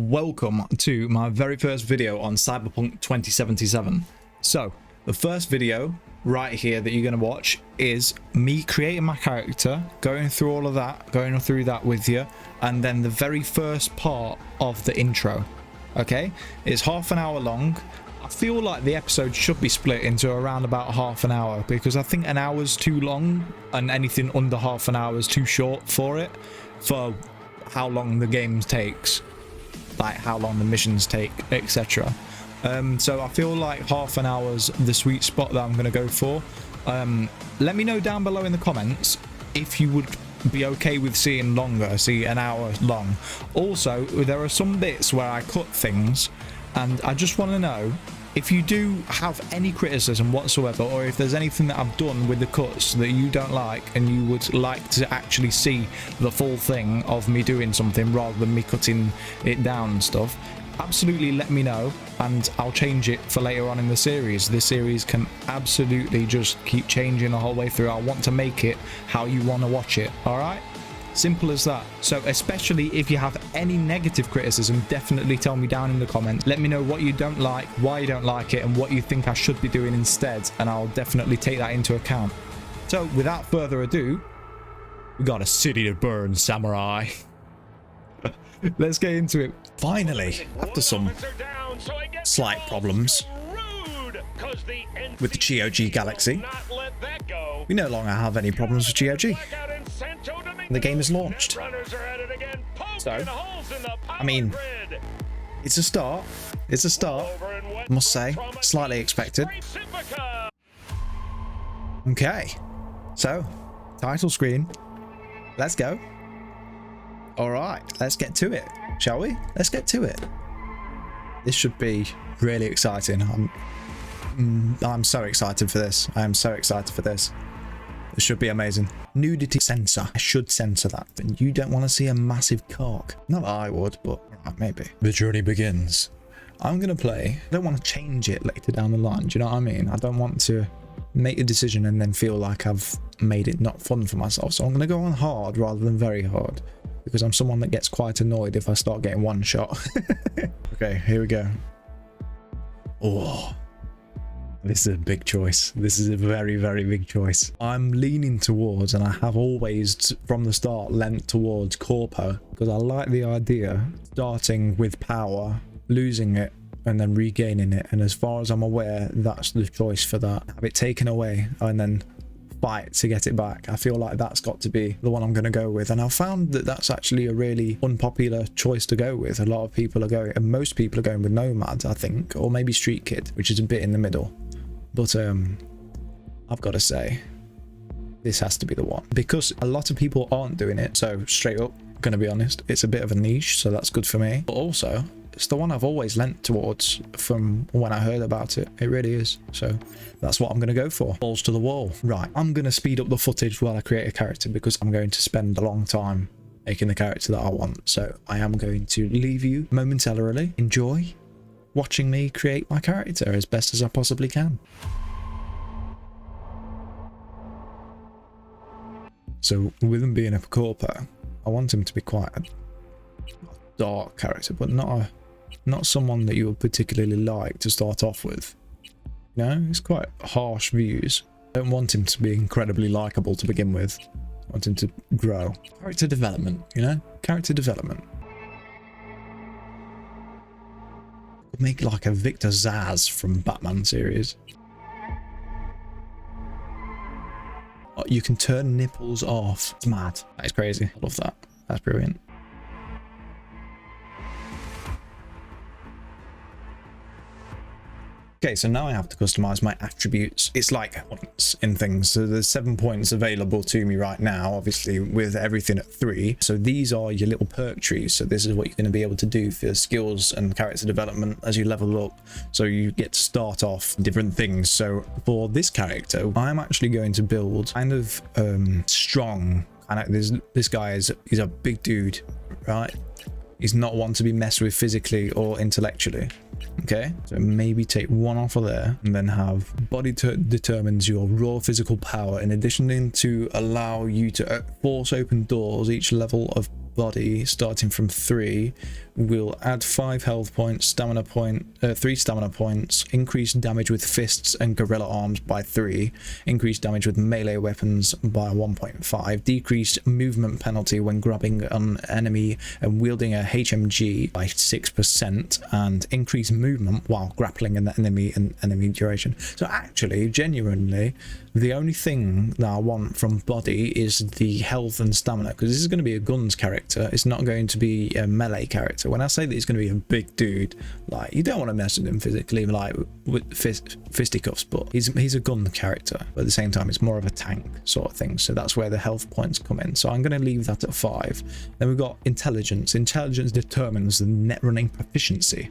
Welcome to my very first video on Cyberpunk 2077. So, the first video right here that you're going to watch is me creating my character, going through all of that, going through that with you, and then the very first part of the intro. Okay? It's half an hour long. I feel like the episode should be split into around about half an hour because I think an hour's too long and anything under half an hour is too short for it, for how long the game takes, like how long the missions take, etc. So I feel like half an hour's the sweet spot that I'm going to go for. Let me know down below in the comments if you would be okay with seeing longer, see an hour long. Also, there are some bits where I cut things, and I just want to know if you do have any criticism whatsoever, or if there's anything that I've done with the cuts that you don't like and you would like to actually see the full thing of me doing something rather than me cutting it down and stuff. Absolutely let me know and I'll change it for later on in the series. This series can absolutely just keep changing the whole way through. I want to make it how you want to watch it, alright? Simple as that. So especially if you have any negative criticism, definitely tell me down in the comments. Let me know what you don't like, why you don't like it, and what you think I should be doing instead, and I'll definitely take that into account. So without further ado, we got a city to burn, samurai. Let's get into it. Finally, after some slight problems with the GOG Galaxy, we no longer have any problems with GOG. The game is launched. So, I mean, it's a start. It's a start, I must say. Slightly expected. Okay. So, title screen. Let's go. Alright, let's get to it, shall we? Let's get to it. This should be really exciting. I'm so excited for this. I am so excited for this. This should be amazing. Nudity censor. I should censor that. But you don't want to see a massive cock. Not that I would, but maybe. The journey begins. I'm going to play. I don't want to change it later down the line. Do you know what I mean? I don't want to make a decision and then feel like I've made it not fun for myself. So I'm going to go on hard rather than very hard, because I'm someone that gets quite annoyed if I start getting one shot. Okay, here we go. Oh. This is a big choice. This is a very, very big choice. I'm leaning towards, and I have always from the start leant towards Corpo, because I like the idea starting with power, losing it, and then regaining it. And as far as I'm aware, that's the choice for that. Have it taken away and then fight to get it back. I feel like that's got to be the one I'm going to go with. And I found that that's actually a really unpopular choice to go with. A lot of people are going, and most people are going with Nomad, I think, or maybe Street Kid, which is a bit in the middle. But I've got to say, this has to be the one, because a lot of people aren't doing it. So straight up, going to be honest, it's a bit of a niche, so that's good for me. But also, it's the one I've always lent towards from when I heard about it. It really is. So that's what I'm going to go for. Balls to the wall. Right, I'm going to speed up the footage while I create a character, because I'm going to spend a long time making the character that I want. So I am going to leave you momentarily. Enjoy watching me create my character as best as I possibly can. So with him being a Corpo, I want him to be quite a dark character, but not someone that you would particularly like to start off with. You know, it's quite harsh views. I don't want him to be incredibly likable to begin with. I want him to grow. Character development, you know? Character development. Make like a Victor Zsasz from Batman series. Oh, you can turn nipples off. It's mad. That is crazy. I love that. That's brilliant. Okay, so now I have to customize my attributes. It's like points in things. So there's 7 points available to me right now, obviously with everything at 3. So these are your little perk trees. So this is what you're going to be able to do for skills and character development as you level up. So you get to start off different things. So for this character, I'm actually going to build kind of strong. And this guy he's a big dude, right? He's not one to be messed with physically or intellectually. Okay, so maybe take one off of there, and then have body determines your raw physical power, in addition to allow you to force open doors each level of body starting from 3 will add 5 health points, 3 stamina points, increase damage with fists and gorilla arms by 3, increase damage with melee weapons by 1.5, decreased movement penalty when grabbing an enemy and wielding a HMG by 6%, and increase movement while grappling an enemy and enemy duration. So actually, genuinely, the only thing that I want from body is the health and stamina, because this is going to be a guns character. It's not going to be a melee character. When I say that he's going to be a big dude, like, you don't want to mess with him physically, like with fisticuffs, but he's a gun character. But at the same time, it's more of a tank sort of thing. So that's where the health points come in. So I'm going to leave that at 5. Then we've got intelligence. Intelligence determines the net running proficiency.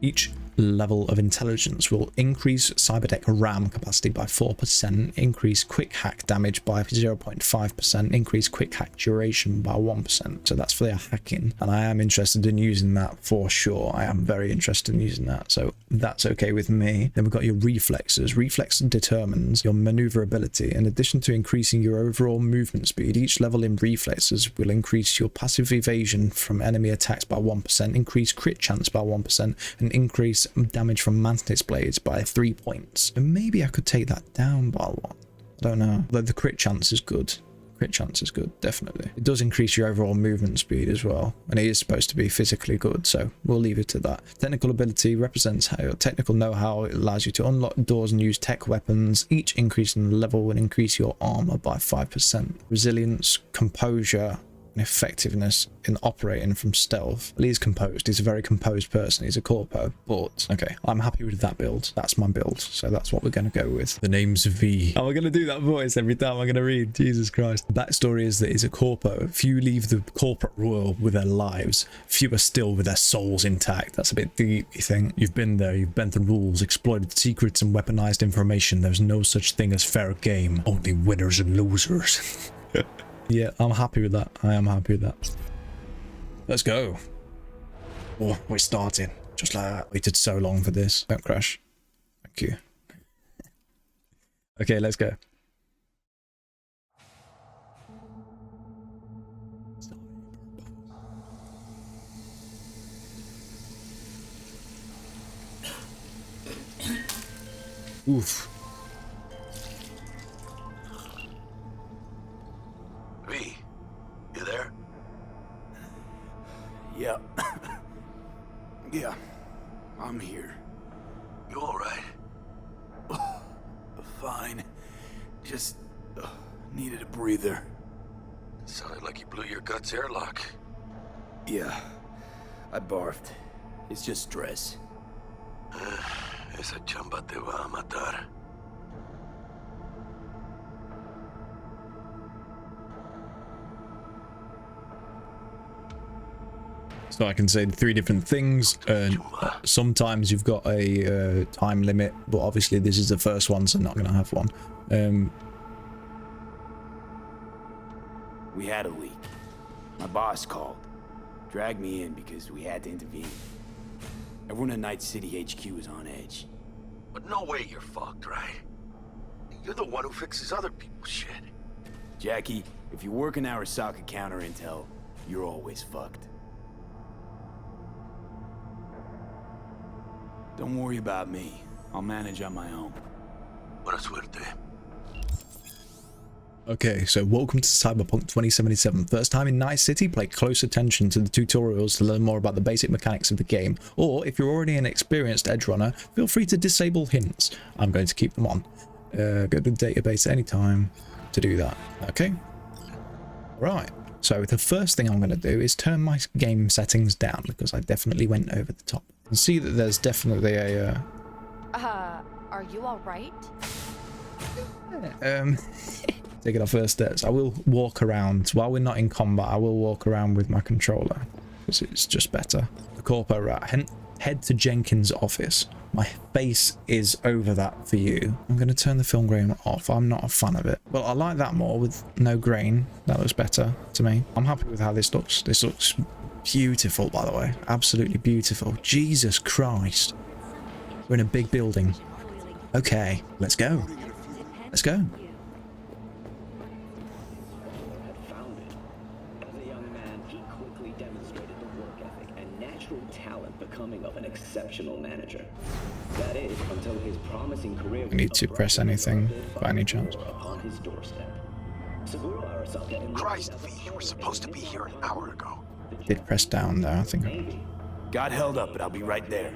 Each level of intelligence will increase cyberdeck RAM capacity by 4%, increase quick hack damage by 0.5%, increase quick hack duration by 1%. So that's for their hacking, and I am interested in using that for sure. I am very interested in using that, so that's okay with me. Then we've got your reflexes. Reflex determines your maneuverability. In addition to increasing your overall movement speed, each level in reflexes will increase your passive evasion from enemy attacks by 1%, increase crit chance by 1%, and increase damage from mantis blades by 3 points. And maybe I could take that down by 1. I don't know. Though the crit chance is good. Crit chance is good, definitely. It does increase your overall movement speed as well, and it is supposed to be physically good, so we'll leave it to that. Technical ability represents how your technical know-how. It allows you to unlock doors and use tech weapons. Each increase in level will increase your armor by 5%. Resilience, composure, and effectiveness in operating from stealth. Lee's composed. He's a very composed person. He's a corpo. But okay, I'm happy with that build. That's my build. So that's what we're going to go with. The name's V. Oh, we're going to do that voice every time I'm going to read. Jesus Christ. The backstory is that he's a corpo. Few leave the corporate world with their lives. Few are still with their souls intact. That's a bit deep, you think. You've been there. You've bent the rules, exploited secrets and weaponized information. There's no such thing as fair game. Only winners and losers. Yeah, I'm happy with that. I am happy with that. Let's go. Oh, we're starting. Just like that. Waited so long for this. Don't crash. Thank you. Okay, let's go. Oof. V, you there? Yeah. Yeah, I'm here. You alright? Fine. Just needed a breather. Sounded like you blew your guts airlock. Yeah, I barfed. It's just stress. Esa chamba te va a matar. So I can say 3 different things, and sometimes you've got a time limit, but obviously this is the first one, so I'm not going to have one. We had a leak. My boss called. Dragged me in because we had to intervene. Everyone at Night City HQ was on edge. But no way you're fucked, right? You're the one who fixes other people's shit. Jackie, if you work in Arasaka counter intel, you're always fucked. Don't worry about me. I'll manage on my own. Buena suerte. Okay, so welcome to Cyberpunk 2077. First time in Night City, pay close attention to the tutorials to learn more about the basic mechanics of the game. Or, if you're already an experienced edge runner, feel free to disable hints. I'm going to keep them on. Go to the database anytime to do that. Okay? Right. So the first thing I'm going to do is turn my game settings down, because I definitely went over the top. You can see that there's definitely a... Are you alright? Taking our first steps. I will walk around. While we're not in combat, I will walk around with my controller, because it's just better. The Corpo rat. Head to Jenkins' office. My face is over that for you. I'm going to turn the film grain off. I'm not a fan of it. Well, I like that more with no grain. That looks better to me. I'm happy with how this looks. This looks beautiful, by the way. Absolutely beautiful. Jesus Christ. We're in a big building. Okay, let's go. Let's go. becoming of an exceptional manager. That is, until his promising career. I need to press anything by any chance. Upon his doorstep. Saburo Arasaka. Christ, V, you were supposed to be here an hour ago. Did press down there, I think. Got held up, but I'll be right there.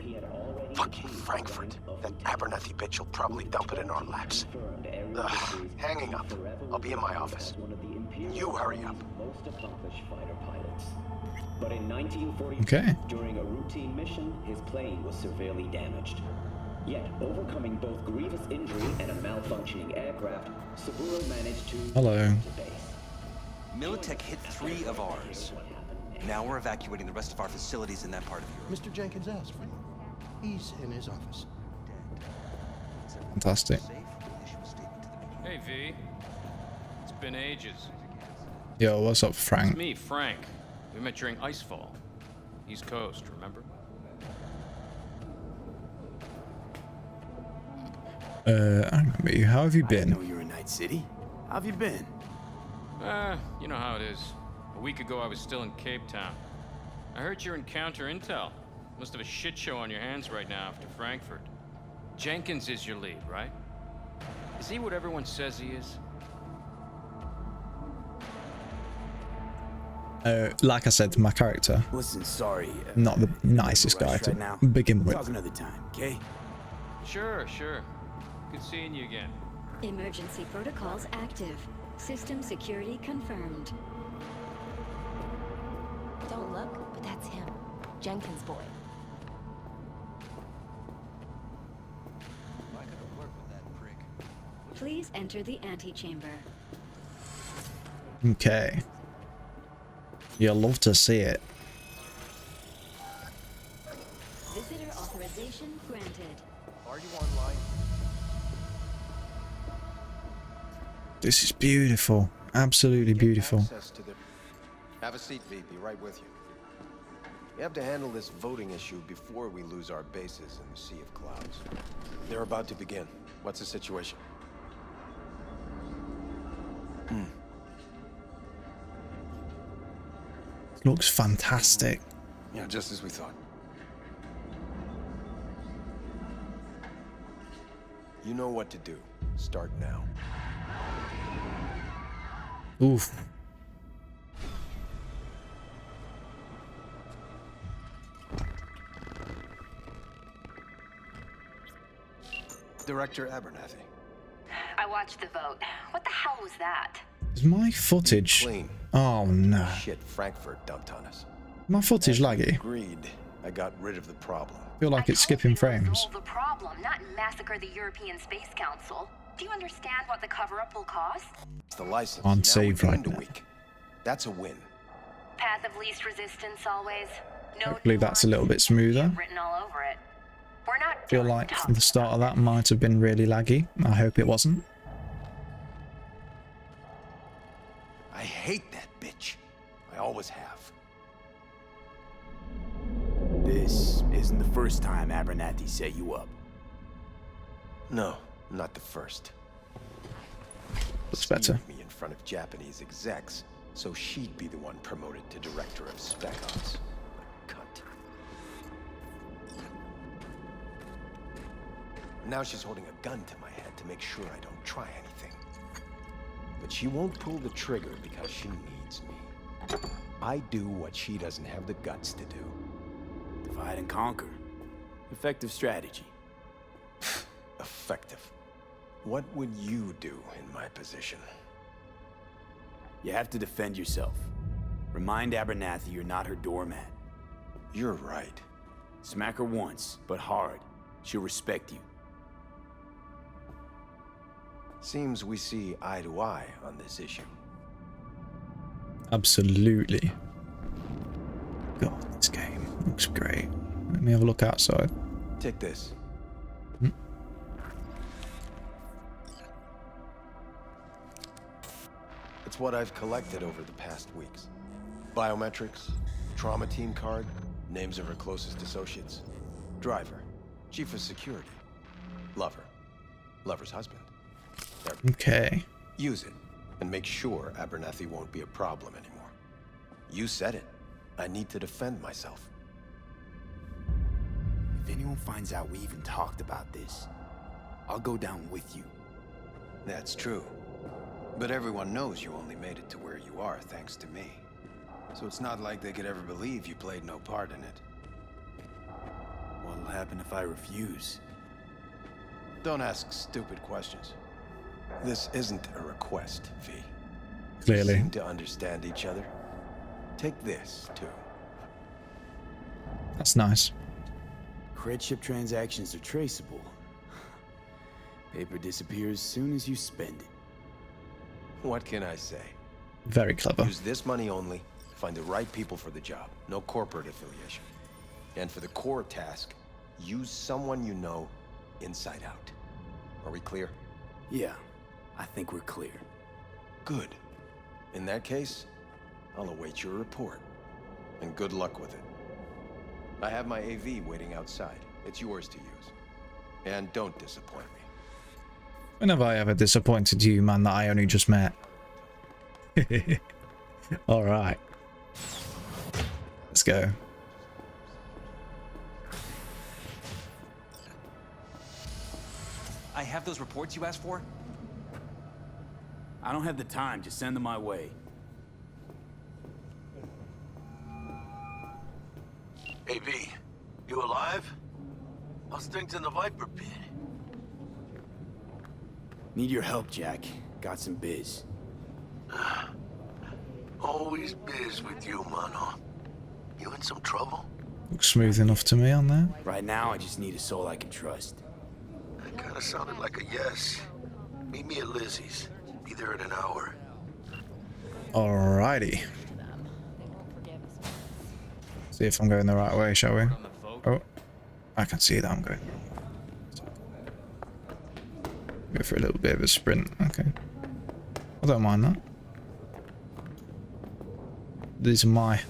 Fucking Frankfurt. That Abernathy bitch will probably dump it in our laps. Ugh, hanging up. I'll be in my office. You hurry up. Most accomplished fighter pilots. But in 1942, Okay. during a routine mission, his plane was severely damaged. Yet, overcoming both grievous injury and a malfunctioning aircraft, Saburo managed to Hello. return to base. Militech hit 3 of ours. Now we're evacuating the rest of our facilities in that part of Europe. Mr. Jenkins asked for you. He's in his office. Fantastic. Hey, V. It's been ages. Yo, what's up, It's Frank? me, Frank. We met during Icefall. East Coast, remember? I remember you. How have you I didn't know been? you were in Night City. How have you been? You know how it is. A week ago, I was still in Cape Town. I heard you're in counter intel. Must have a shit show on your hands right now after Frankfurt. Jenkins is your lead, right? Is he what everyone says he is? Like I said, my character, Listen, sorry. not the nicest guy rush to right now. begin with. Talk another time, okay? Sure. Good seeing you again. Emergency protocols active. System security confirmed. Don't look, but that's him. Jenkins' boy. Please enter the antechamber. Okay. You'll love to see it. Visitor authorization granted. Are you online? This is beautiful. Absolutely beautiful. Access to the... Have a seat, V. Be right with you. We have to handle this voting issue before we lose our bases in the Sea of Clouds. They're about to begin. What's the situation? Looks fantastic. Yeah, just as we thought. You know what to do. Start now. Oof. Director Abernathy. I watched the vote. What the hell was that? Is my footage? Clean. Oh no. Shit Frankfurt dumped on us. My footage laggy. Agreed. I got rid of the problem. Feel like it's skipping frames. Solve the problem, not massacre the European Space Council. Do you understand what the cover-up will cost? It's the license. On Now save we right end a now. week. That's a win. Path of least resistance always. No Hopefully that's a little bit smoother. written all over it. We're not Feel done like talking. the start of that might have been really laggy. I hope it wasn't. I hate that bitch. I always have. This isn't the first time Abernathy set you up. No, not the first. Looks better. Smeared me in front of Japanese execs, so she'd be the one promoted to director of Spec Ops. A cunt. Now she's holding a gun to my head to make sure I don't try anything. But she won't pull the trigger because she needs me. I do what she doesn't have the guts to do. Divide and conquer. Effective strategy. Effective. What would you do in my position? You have to defend yourself. Remind Abernathy you're not her doormat. You're right. Smack her once, but hard. She'll respect you. Seems we see eye to eye on this issue. Absolutely. God, this game looks great. Let me have a look outside. Take this. It's what I've collected over the past weeks. Biometrics, trauma team card, names of her closest associates. Driver, chief of security, lover, lover's husband. There. Okay. Use it, and make sure Abernathy won't be a problem anymore. You said it. I need to defend myself. anyone finds out we even talked about this, I'll go down with you. That's true. But everyone knows you only made it to where you are thanks to me. So it's not like they could ever believe you played no part in it. What'll happen if I refuse? Don't ask stupid questions. This isn't a request, V. Clearly. We seem to understand each other. Take this, too. That's nice. Cred ship transactions are traceable. Paper disappears as soon as you spend it. What can I say? Very clever. Use this money only, find the right people for the job. No corporate affiliation. And for the core task, use someone you know inside out. Are we clear? Yeah, I think we're clear. Good. In that case, I'll await your report. And good luck with it. I have my AV waiting outside. It's yours to use. And don't disappoint me. When have I ever disappointed you, man, that I only just met? Alright. Let's go. I have those reports you asked for. I don't have the time, just send them my way. Hey, V, you alive? How's things in the Viper pit? Need your help, Jack. Got some biz. Always biz with you, mano. You in some trouble? Looks smooth enough to me on there. Right now, I just need a soul I can trust. That kinda sounded like a yes. Meet me at Lizzie's. Be there in an hour. Alrighty. See if I'm going the right way, shall we? Oh, I can see that I'm going. Go for a little bit of a sprint. Okay. I don't mind that. This is my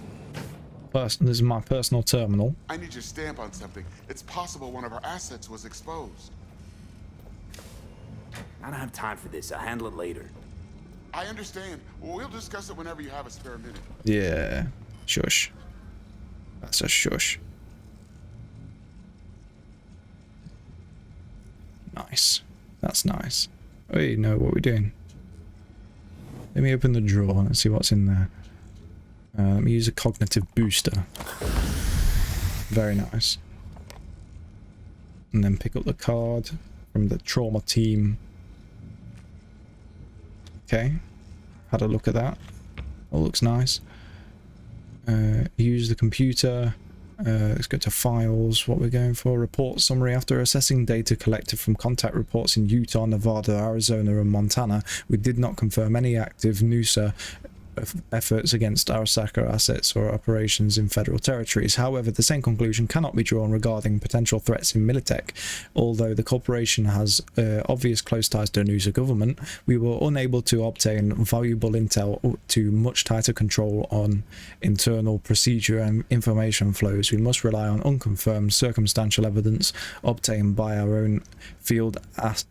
personal terminal. I need your stamp on something. It's possible one of our assets was exposed. I don't have time for this. I'll handle it later. I understand. We'll discuss it whenever you have a spare minute. Yeah. Shush. That's a shush. Nice. That's nice. Oh, you know what we're doing. Let me open the drawer and see what's in there. Let me use a cognitive booster. Very nice. And then pick up the card from the trauma team. Okay. Had a look at that. All looks nice. Use the computer. Let's go to files. What we're going for. Report summary. After assessing data collected from contact reports in Utah, Nevada, Arizona, and Montana, we did not confirm any active NUSA efforts against Arasaka assets or operations in federal territories. However, the same conclusion cannot be drawn regarding potential threats in Militech. Although the corporation has obvious close ties to the NUSA government, we were unable to obtain valuable intel to much tighter control on internal procedure and information flows. We must rely on unconfirmed circumstantial evidence obtained by our own field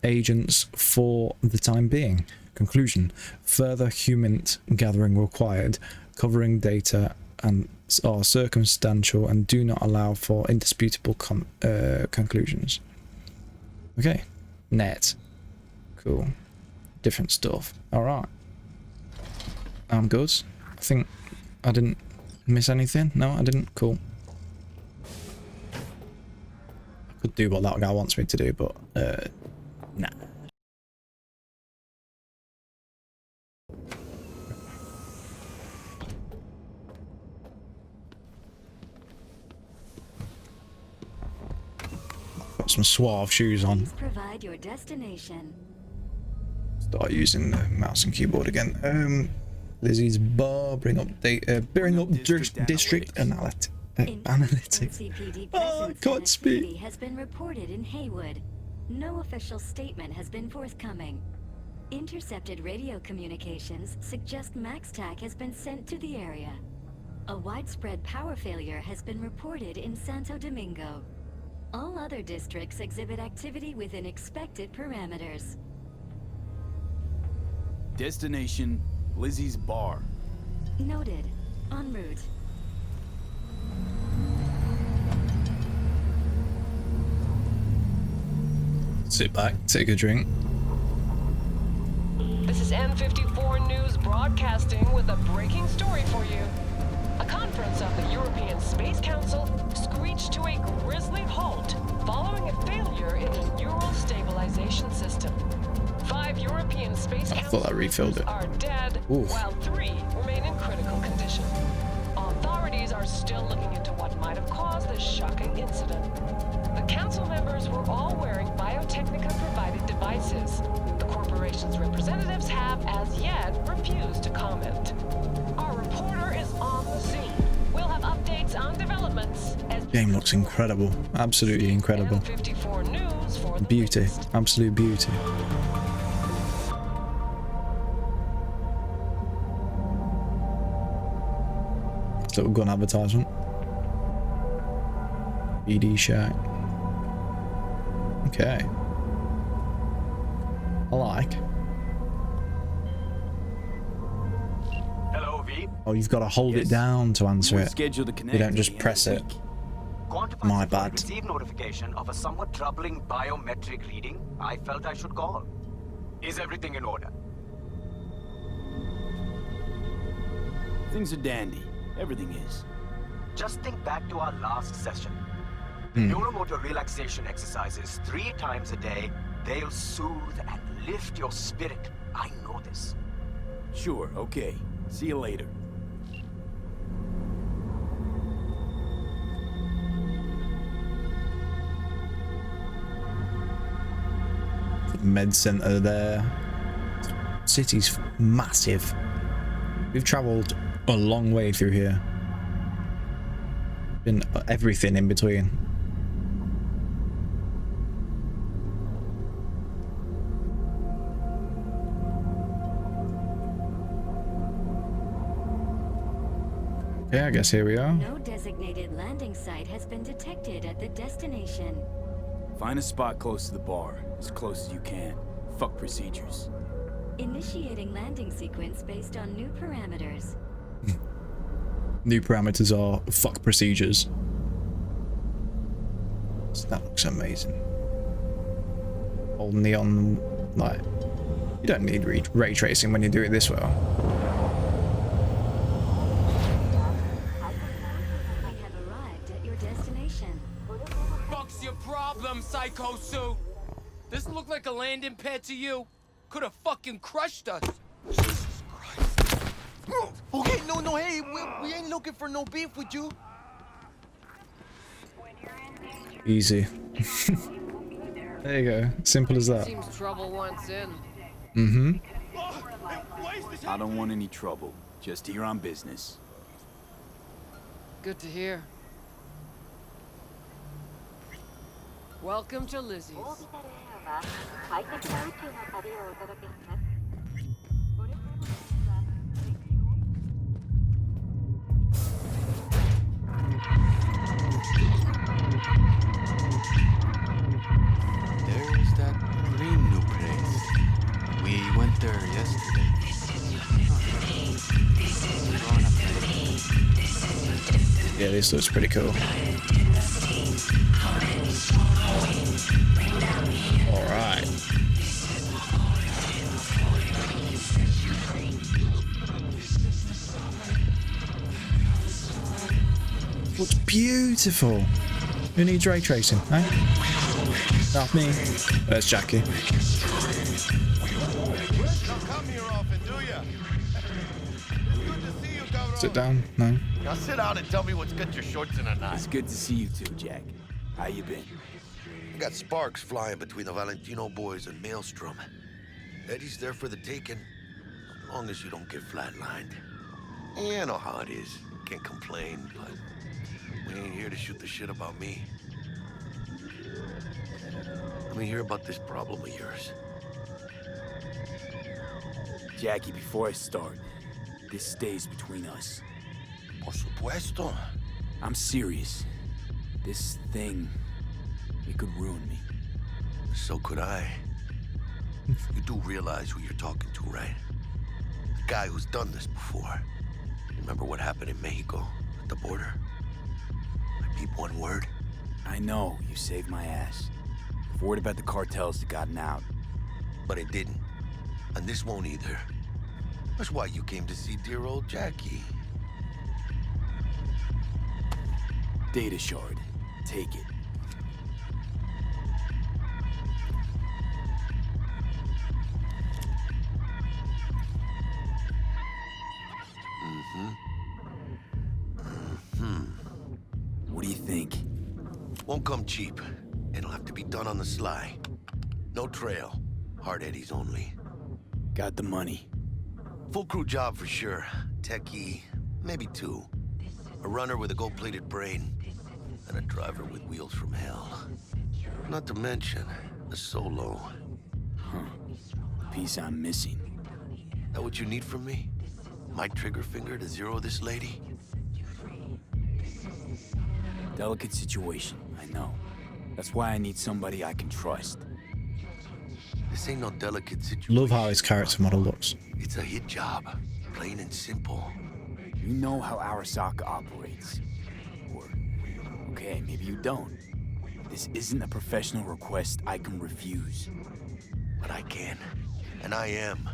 agents for the time being. Conclusion: further human gathering required, covering data and are circumstantial and do not allow for indisputable conclusions. Okay, net, cool, different stuff. All right, I'm good. I think I didn't miss anything. No, I didn't. Cool. I could do what that guy wants me to do, but nah. Got some suave shoes on. Please provide your destination. Start using the mouse and keyboard again. Lizzie's bar. Bring up data. Bring up district analytics. Oh, I can't speak. Has been reported in Haywood. No official statement has been forthcoming. Intercepted radio communications suggest MaxTac has been sent to the area. A widespread power failure has been reported in Santo Domingo. All other districts exhibit activity within expected parameters. Destination, Lizzie's bar. Noted. En route. Sit back, take a drink. This is N54 News broadcasting with a breaking story for you. A conference of the European Space Council screeched to a grisly halt following a failure in the neural stabilization system. 5 European Space Council refilled it. are dead, Oof. while 3 remain in critical condition. Authorities are still looking into what might have caused this shocking incident. The council members were all wearing Biotechnica-provided devices. The corporation's representatives have, as yet, refused to comment. Our reporter is on the scene. We'll have updates on developments as Game looks incredible, absolutely incredible. N54 News for the Beauty, latest. absolute beauty. Little gun advertisement. BD Shack. Okay. I like. Hello, V. Oh, you've got to hold it down to answer it. Scheduled to connect You don't at just the end press of the it. week. Quantified My Support bad. received notification of a somewhat troubling biometric reading. I felt I should call. Is everything in order? Things are dandy. Everything is. Just think back to our last session. The neuromotor relaxation exercises 3 times a day. They'll soothe and lift your spirit. I know this. Sure, okay. See you later. Med center there. City's massive. We've traveled a long way through here. Been everything in between. Okay, I guess here we are. No designated landing site has been detected at the destination. Find a spot close to the bar, as close as you can. Fuck procedures. Initiating landing sequence based on new parameters. New parameters are fuck procedures. So that looks amazing. Old neon light. You don't need ray tracing when you do it this well. We have arrived at your destination. Fuck's your problem, Psycho Sue? This look like a landing pad to you? Could have fucking crushed us. Jesus Christ. Okay, no, hey, we ain't looking for no beef with you. Easy. There you go. Simple as that. Seems trouble once in. Mm-hmm. I don't want any trouble. Just here on business. Good to hear. Welcome to Lizzie's. There's that green new place. We went there yesterday. Yeah, this looks pretty cool. Alright. Looks beautiful. Who needs ray tracing, eh? Not me. There's Jackie. Don't come here often, do ya? It's good to see you, Governor. Sit down. No. Now sit down and tell me what's got your shorts in a knot. It's good to see you too, Jack. How you been? I got sparks flying between the Valentino boys and Maelstrom. Eddie's there for the taking, as long as you don't get flatlined. Yeah, I know how it is. Can't complain, but we ain't here to shoot the shit about me. Let me hear about this problem of yours. Jackie, before I start, this stays between us. Por supuesto. I'm serious. This thing, it could ruin me. So could I. You do realize who you're talking to, right? The guy who's done this before. Remember what happened in Mexico, at the border? I peep one word. I know you saved my ass. If word about the cartels had gotten out. But it didn't. And this won't either. That's why you came to see dear old Jackie. Data shard. Take it. What do you think? Won't come cheap. It'll have to be done on the sly. No trail. Hard eddies only. Got the money. Full crew job for sure. Techie, maybe 2. A runner with a gold-plated brain. And a driver with wheels from hell. Not to mention, a solo. Huh. Piece I'm missing. That what you need from me? My trigger finger to zero this lady? Delicate situation, I know. That's why I need somebody I can trust. This ain't no delicate situation. Love how his character model looks. It's a hit job. Plain and simple. You know how Arasaka operates. Or, okay, maybe you don't. This isn't a professional request I can refuse. But I can. And I am.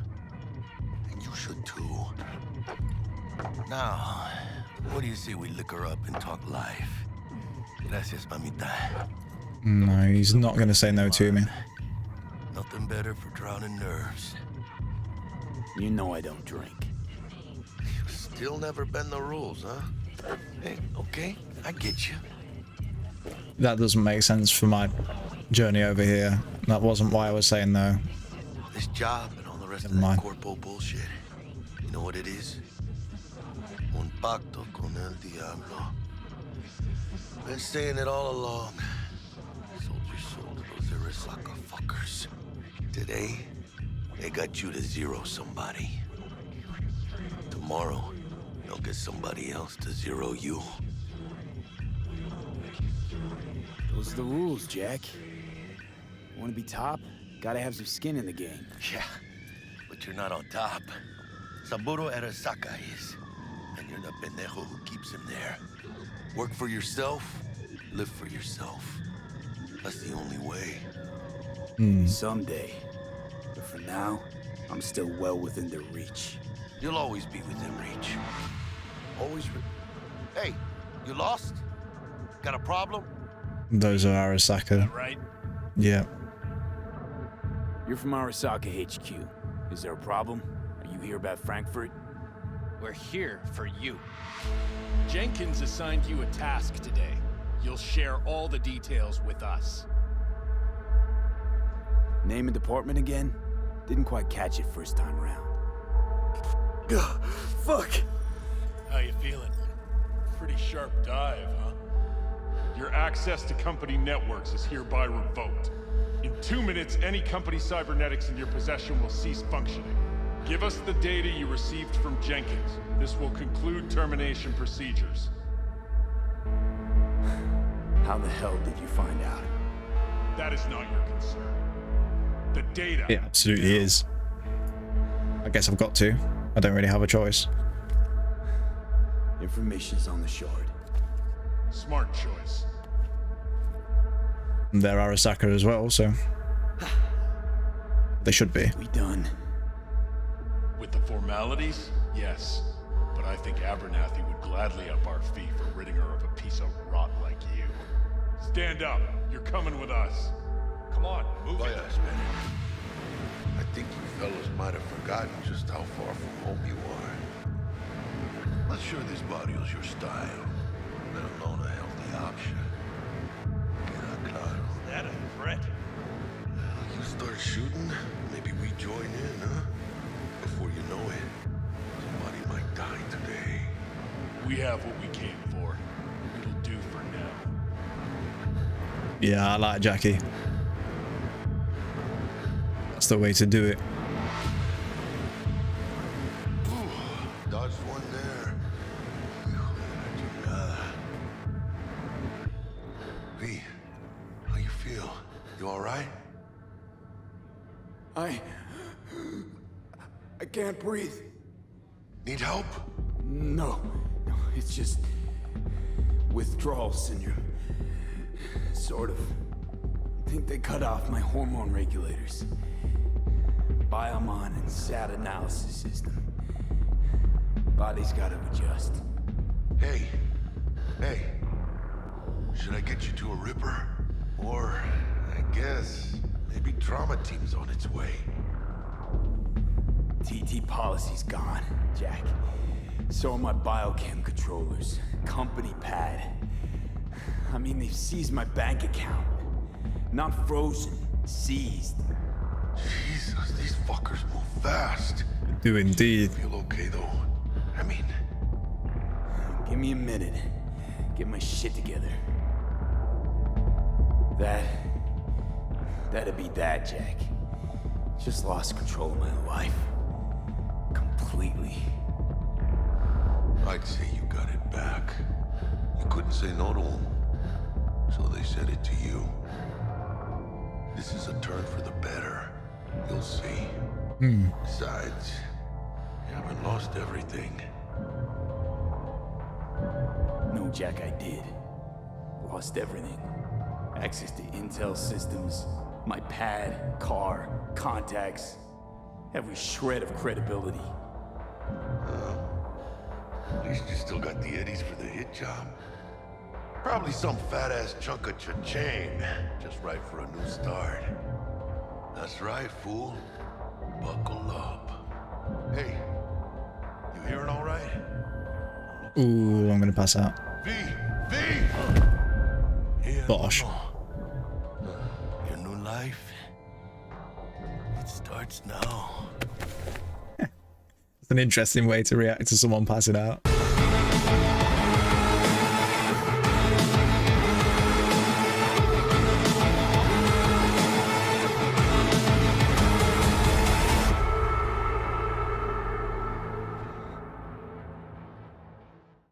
And you should too. Now, what do you say we lick her up and talk life? Gracias, mamita. No, he's not going to say no to me. Nothing better for drowning nerves. You know I don't drink. You still never bend the rules, huh? Hey, okay, I get you. That doesn't make sense for my journey over here. That wasn't why I was saying no. This job and all the rest Never of that mind. Corpo bullshit. You know what it is? Un pacto con el diablo. Been saying it all along. Sold your soul to those Arasaka fuckers. Today, they got you to zero somebody. Tomorrow, they'll get somebody else to zero you. Those are the rules, Jack. Want to be top? Gotta have some skin in the game. Yeah, but you're not on top. Saburo Arasaka is. And you're the pendejo who keeps him there. Work for yourself, live for yourself. That's the only way. Someday. But for now, I'm still well within their reach. You'll always be within reach. Always Hey, you lost? Got a problem? Those are Arasaka. Right? Yeah. You're from Arasaka HQ. Is there a problem? Are you here about Frankfurt? We're here for you. Jenkins assigned you a task today. You'll share all the details with us. Name and department again? Didn't quite catch it first time around. Fuck! How you feeling? Pretty sharp dive, huh? Your access to company networks is hereby revoked. In 2 minutes, any company cybernetics in your possession will cease functioning. Give us the data you received from Jenkins. This will conclude termination procedures. How the hell did you find out? That is not your concern. The data. It absolutely is. I guess I've got to. I don't really have a choice. Information's on the shard. Smart choice. And they're Arasaka as well, so they should be. We done. With the formalities, yes. But I think Abernathy would gladly up our fee for ridding her of a piece of rot like you. Stand up. You're coming with us. Come on, move it. I think you fellas might have forgotten just how far from home you are. Not sure this body's your style, let alone a healthy option. Is that a threat? You start shooting, maybe we join in, huh? Before you know it, somebody might die today. We have what we came for. It'll do for now. Yeah, I like Jackie. That's the way to do it. Dodged one there. V, how you feel? You all right? I can't breathe. Need help? No, it's just withdrawal syndrome. Sort of. think they cut off my hormone regulators. Biomon and SAT analysis system. Body's gotta adjust. Hey. Should I get you to a Ripper? Or, I guess, maybe trauma team's on its way. TT policy's gone, Jack. So are my biochem controllers. Company pad. I mean, they've seized my bank account. Not frozen, seized. Jesus, these fuckers move fast. Do indeed. Feel okay though? I mean... Give me a minute. Get my shit together. That'd be that, Jack. Just lost control of my life. Completely. I'd say you got it back. You couldn't say no to them. So they said it to you. This is a turn for the better. You'll see. Besides, you haven't lost everything. No, Jack, I did. Lost everything. Access to intel systems, my pad, car, contacts, every shred of credibility. At least you still got the eddies for the hit job. Probably some fat-ass chunk of cha-ching, just right for a new start. That's right, fool. Buckle up. Hey, you hearing all right? Ooh, I'm gonna pass out. V! Gosh. Your new life, it starts now. It's an interesting way to react to someone passing out.